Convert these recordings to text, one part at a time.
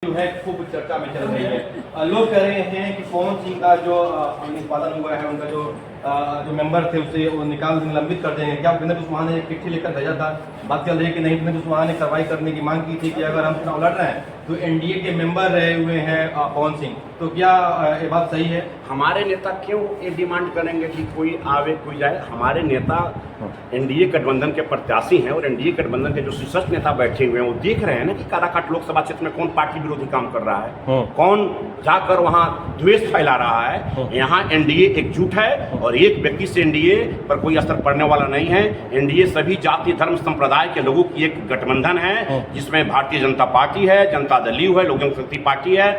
जो है खूब चर्चा में चल रही है। लोग कह रहे हैं कि पवन सिंह का जो निष्पादन हुआ है, उनका जो मेंबर थे उसे वो निलंबित कर देंगे। क्या भूपेंद्र कुशवाहा ने एक चिट्ठी लेकर भेजा था? बात चल रही है कि नहीं, भूपेंद्र कुशवाहा ने कार्रवाई करने की मांग की थी कि अगर हम चुनाव लड़ रहे हैं तो एनडीए के मेंबर रहे हुए हैं पवन सिंह, तो क्या ये बात सही है? हमारे नेता क्यों ये डिमांड करेंगे कि कोई आवे कोई जाए? हमारे नेता एनडीए गठबंधन के प्रत्याशी हैं और एनडीए गठबंधन के जो शीर्ष नेता बैठे हुए हैं वो देख रहे हैं ना कि काराकाट लोकसभा क्षेत्र में कौन पार्टी विरोधी काम कर रहा है, कौन जाकर वहां द्वेष फैला रहा है। यहाँ एनडीए एकजुट है और एक व्यक्ति से एनडीए पर कोई असर पड़ने वाला नहीं है। एनडीए सभी जाति धर्म संप्रदाय के लोगों की एक गठबंधन है जिसमें भारतीय जनता पार्टी है, जनता दल यू है, लोक जनशक्ति पार्टी है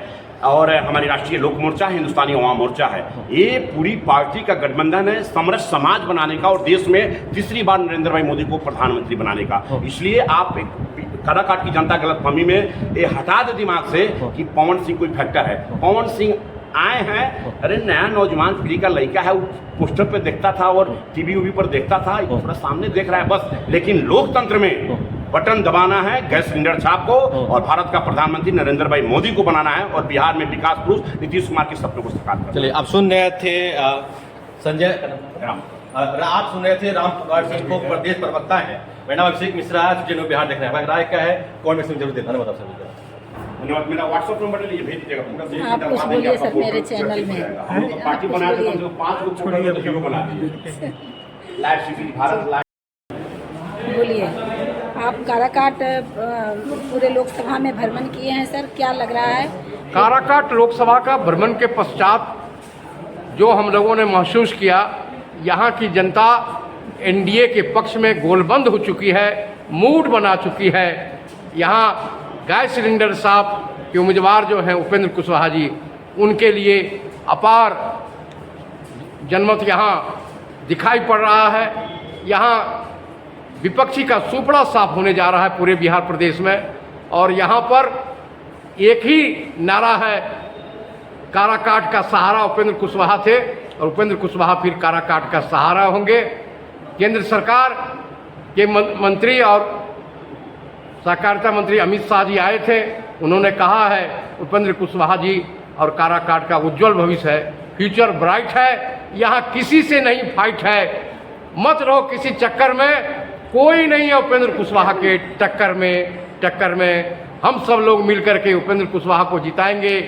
और हमारी राष्ट्रीय लोक मोर्चा, हिंदुस्तानी अवाम मोर्चा है। ये पूरी पार्टी का गठबंधन है समरस समाज बनाने का और देश में तीसरी बार नरेंद्र भाई मोदी को प्रधानमंत्री बनाने का। इसलिए आप काराकाट की जनता गलतफहमी में ये हटा दे दिमाग से कि पवन सिंह कोई फैक्टर है। पवन सिंह आए हैं, अरे नया नौजवान पीढ़ी का लड़का है, वो पोस्टर पे देखता था और टीवी उवी पर देखता था, थोड़ा सामने देख रहा है बस। लेकिन लोकतंत्र में बटन दबाना है गैस सिलेंडर छाप को और भारत का प्रधानमंत्री नरेंद्र भाई मोदी को बनाना है और बिहार में विकास पुरुष नीतीश कुमार के सपनों को साकार करना। चलिए, आप सुन रहे थे संजय राम, आप सुन रहे थे राम पुकार सिंह को, प्रदेश प्रवक्ता है। मेरा नाम अभिषेक मिश्रा है, जनों बिहार देख रहे हैं। राय क्या है, कौन में जरूर देना है, धन्यवाद। मेरा व्हाट्सएप नंबर ले भेज दीजिएगा पूरा। आप कुछ बोलिए सर मेरे चैनल में। पार्टी बनाया तो कम से कम 5 लोग छोड़िए तो हीरो बना दीजिए। Live series Bharat live. बोलिए, आप काराकाट पूरे लोकसभा में भ्रमण किए हैं सर, क्या लग रहा है? काराकाट लोकसभा का भ्रमण के पश्चात जो हम लोगों ने महसूस किया, यहाँ की जनता एनडीए के पक्ष में गोलबंद हो चुकी है, मूड बना चुकी है। यहाँ गैस सिलेंडर साहब के उम्मीदवार जो हैं उपेंद्र कुशवाहा जी, उनके लिए अपार जनमत यहाँ दिखाई पड़ रहा है। यहाँ विपक्षी का सुपड़ा साफ होने जा रहा है पूरे बिहार प्रदेश में और यहाँ पर एक ही नारा है, काराकाट का सहारा उपेंद्र कुशवाहा थे और उपेंद्र कुशवाहा फिर काराकाट का सहारा होंगे। केंद्र सरकार के मंत्री और सहकारिता मंत्री अमित शाह जी आए थे, उन्होंने कहा है उपेंद्र कुशवाहा जी और काराकाट का उज्जवल भविष्य है, फ्यूचर ब्राइट है, यहाँ किसी से नहीं फाइट है, मत रहो किसी चक्कर में, कोई नहीं है उपेंद्र कुशवाहा के टक्कर में हम सब लोग मिलकर के उपेंद्र कुशवाहा को जिताएंगे।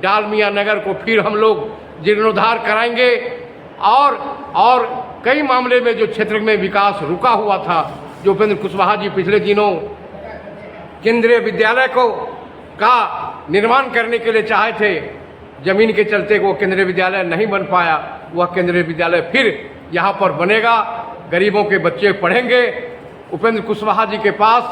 डालमिया नगर को फिर हम लोग जीर्णोद्धार कराएंगे और कई मामले में जो क्षेत्र में विकास रुका हुआ था, जो उपेंद्र कुशवाहा जी पिछले दिनों केंद्रीय विद्यालय का निर्माण करने के लिए चाहे थे, जमीन के चलते वो केंद्रीय विद्यालय नहीं बन पाया, वह केंद्रीय विद्यालय फिर यहाँ पर बनेगा, गरीबों के बच्चे पढ़ेंगे। उपेंद्र कुशवाहा जी के पास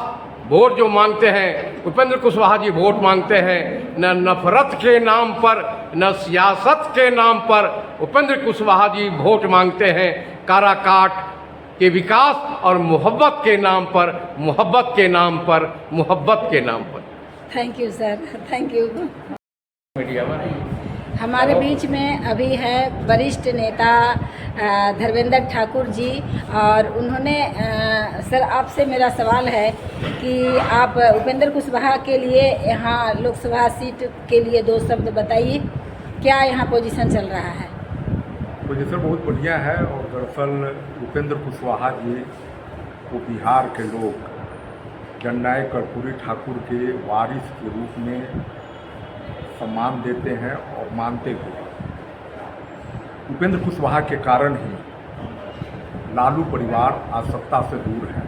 वोट जो मांगते हैं, उपेंद्र कुशवाहा जी वोट मांगते हैं न नफरत के नाम पर न सियासत के नाम पर, उपेंद्र कुशवाहा जी वोट मांगते हैं काराकाट के विकास और मोहब्बत के नाम पर, मोहब्बत के नाम पर, मोहब्बत के नाम पर। Thank you sir, thank you. Media में हमारे बीच में अभी है वरिष्ठ नेता धर्मेंद्र ठाकुर जी और उन्होंने सर आपसे मेरा सवाल है कि आप उपेंद्र कुशवाहा के लिए यहाँ लोकसभा सीट के लिए 2 शब्द बताइए, क्या यहाँ पोजीशन चल रहा है? पोजीशन बहुत बढ़िया है और दरअसल उपेंद्र कुशवाहा जी को बिहार के लोग जननायक कर्पूरी ठाकुर के वारिस के रूप में सम्मान देते हैं और मानते हुए उपेंद्र कुशवाहा के कारण ही लालू परिवार आज सत्ता से दूर है।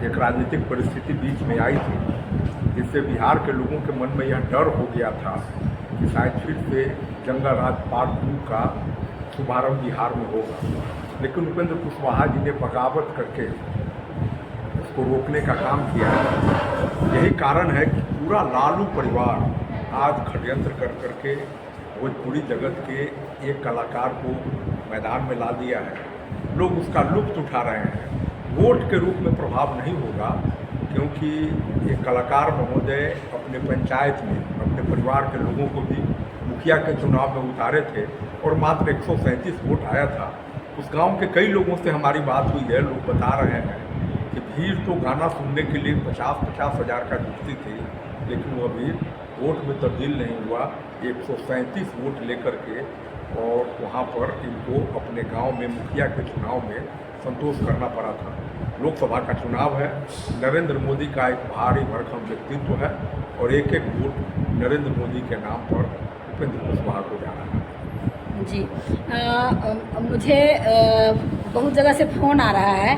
एक राजनीतिक परिस्थिति बीच में आई थी जिससे बिहार के लोगों के मन में यह डर हो गया था कि शायद फिर से जंगल राज पार्ट 2 का शुभारंभ बिहार में होगा, लेकिन उपेंद्र कुशवाहा जी ने बगावत करके उसको रोकने का काम किया है। यही कारण है कि पूरा लालू परिवार आज षड्यंत्र कर करके भोजपुरी जगत के एक कलाकार को मैदान में ला दिया है। लोग उसका लुत्फ उठा रहे हैं। वोट के रूप में प्रभाव नहीं होगा क्योंकि एक कलाकार महोदय अपने पंचायत में अपने परिवार के लोगों को भी मुखिया के चुनाव में उतारे थे और मात्र 137 वोट आया था। उस गांव के कई लोगों से हमारी बात हुई है, लोग बता रहे हैं कि भीड़ तो गाना सुनने के लिए 50-50 हज़ार का जुटती थी, लेकिन वो भीड़ वोट में तब्दील नहीं हुआ। 137 वोट लेकर के और वहाँ पर इनको अपने गांव में मुखिया के चुनाव में संतोष करना पड़ा था। लोकसभा का चुनाव है, नरेंद्र मोदी का एक भारी भरकम व्यक्तित्व है और एक एक वोट नरेंद्र मोदी के नाम पर उपेंद्र कुशवाहा को जा रहा है। जी मुझे बहुत जगह से फ़ोन आ रहा है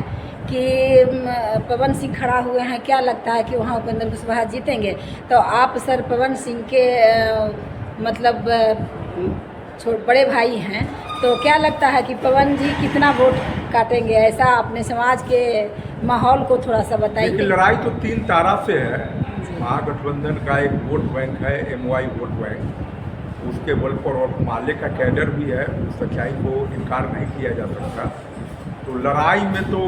कि पवन सिंह खड़ा हुए हैं, क्या लगता है कि वहाँ उपेंद्र कुशवाहा जीतेंगे? तो आप सर पवन सिंह के मतलब बड़े भाई हैं, तो क्या लगता है कि पवन जी कितना वोट काटेंगे? ऐसा अपने समाज के माहौल को थोड़ा सा बताइए। देखिए, लड़ाई तो 3 तारा से है। महागठबंधन का एक वोट बैंक है, MY वोट बैंक, उसके बल पर और माले का कैडर भी है, उस सच्चाई को इनकार नहीं किया जा सकता। तो लड़ाई में तो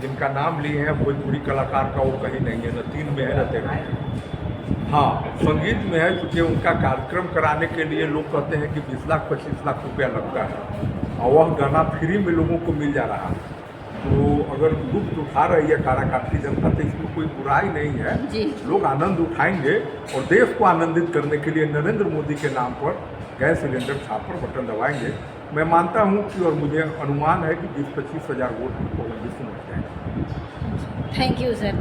जिनका नाम लिए हैं भोजपुरी कलाकार का वो कहीं नहीं है, न 3 में है न 13 में। हाँ, संगीत में है, क्योंकि उनका कार्यक्रम कराने के लिए लोग कहते हैं कि 20 लाख 25 लाख रुपया लगता है और वह गाना फ्री में लोगों को मिल जा रहा है। तो अगर लुत्फ उठा रही है काराकाट की जनता तो इसमें कोई बुराई नहीं है जी। लोग आनंद उठाएंगे और देश को आनंदित करने के लिए नरेंद्र मोदी के नाम पर गैस सिलेंडर छाप पर बटन दबाएंगे। मैं मानता हूं कि और मुझे अनुमान है कि 20-25 हज़ार वोट पहुंच जाएंगे। Thank you sir.